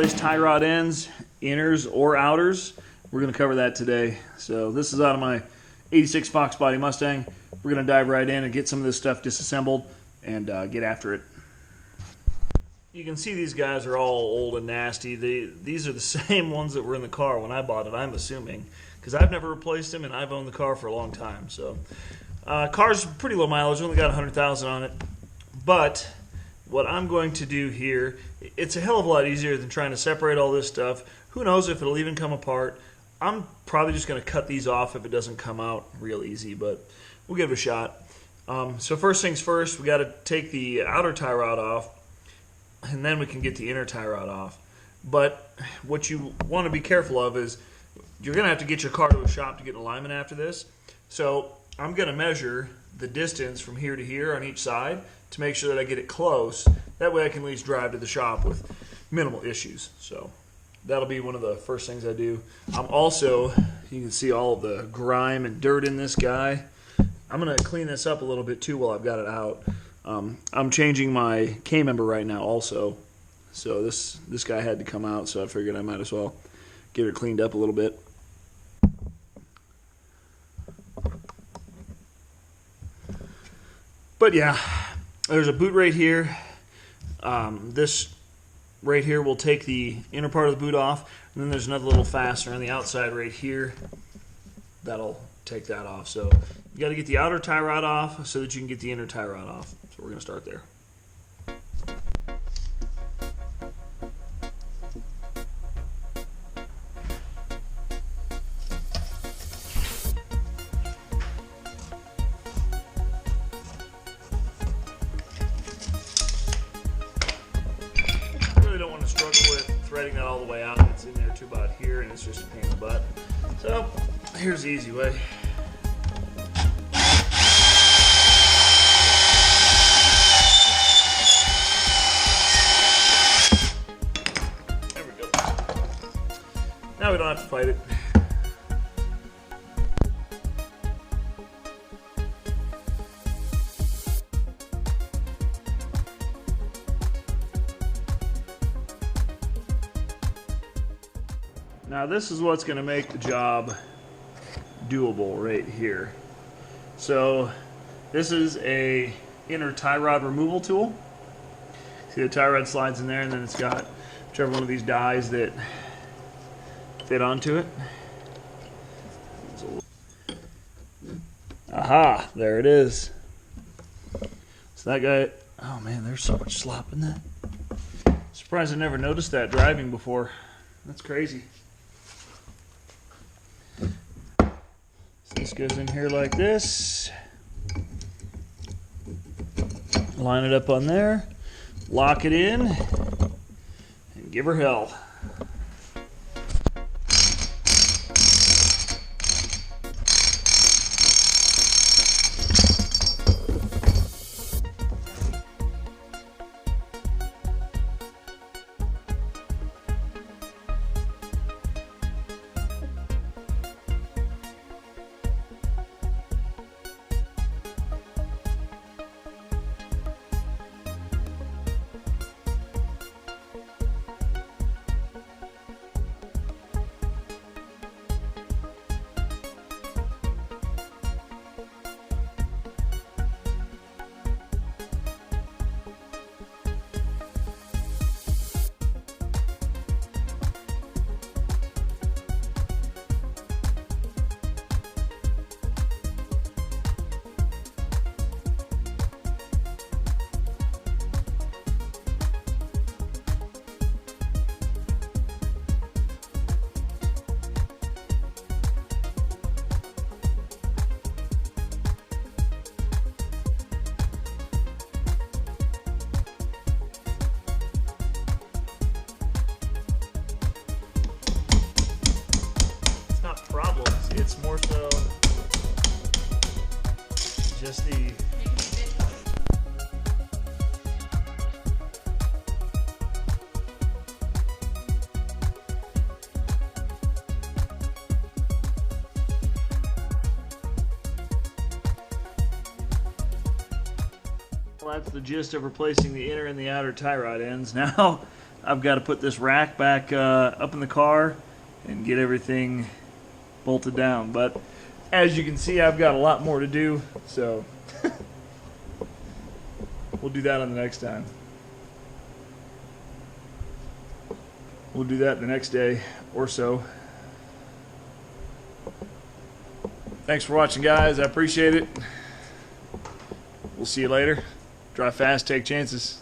replace tie rod ends, inners or outers. We're going to cover that today. So this is out of my 86 Fox Body Mustang. We're going to dive right in and get some of this stuff disassembled and get after it. You can see these guys are all old and nasty. These are the same ones that were in the car when I bought it, I'm assuming, because I've never replaced them and I've owned the car for a long time. So car's pretty low mileage, only got 100,000 on it. But what I'm going to do here, it's a hell of a lot easier than trying to separate all this stuff. Who knows if it'll even come apart. I'm probably just going to cut these off if it doesn't come out real easy, but we'll give it a shot. So first things first, we got to take the outer tie rod off, and then we can get the inner tie rod off. But what you want to be careful of is you're going to have to get your car to a shop to get an alignment after this. So I'm going to measure the distance from here to here on each side to make sure that I get it close. That way I can at least drive to the shop with minimal issues. So that'll be one of the first things I do. I'm also, you can see all of the grime and dirt in this guy. I'm going to clean this up a little bit too while I've got it out. I'm changing my K-member right now also. So this guy had to come out, so I figured I might as well get it cleaned up a little bit. But yeah, there's a boot right here. This right here will take the inner part of the boot off, and then there's another little fastener on the outside right here that'll take that off. So you got to get the outer tie rod off so that you can get the inner tie rod off. So we're going to start there. Struggle with threading that all the way out. It's in there to about here, and it's just a pain in the butt. So here's the easy way. There we go. Now we don't have to fight it. Now this is what's going to make the job doable right here. So this is a inner tie rod removal tool. See the tie rod slides in there, and then it's got whichever one of these dies that fit onto it. Aha, there it is. So that guy, oh man, there's so much slop in that. Surprised I never noticed that driving before. That's crazy. This goes in here like this. Line it up on there, lock it in, and give her hell. It's more so just the Well, that's the gist of replacing the inner and the outer tie rod ends. Now, I've got to put this rack back up in the car and get everything bolted down. But as you can see, I've got a lot more to do, so we'll do that on the next time. We'll do that the next day or so. Thanks for watching, guys. I appreciate it. We'll see you later. Drive fast, take chances.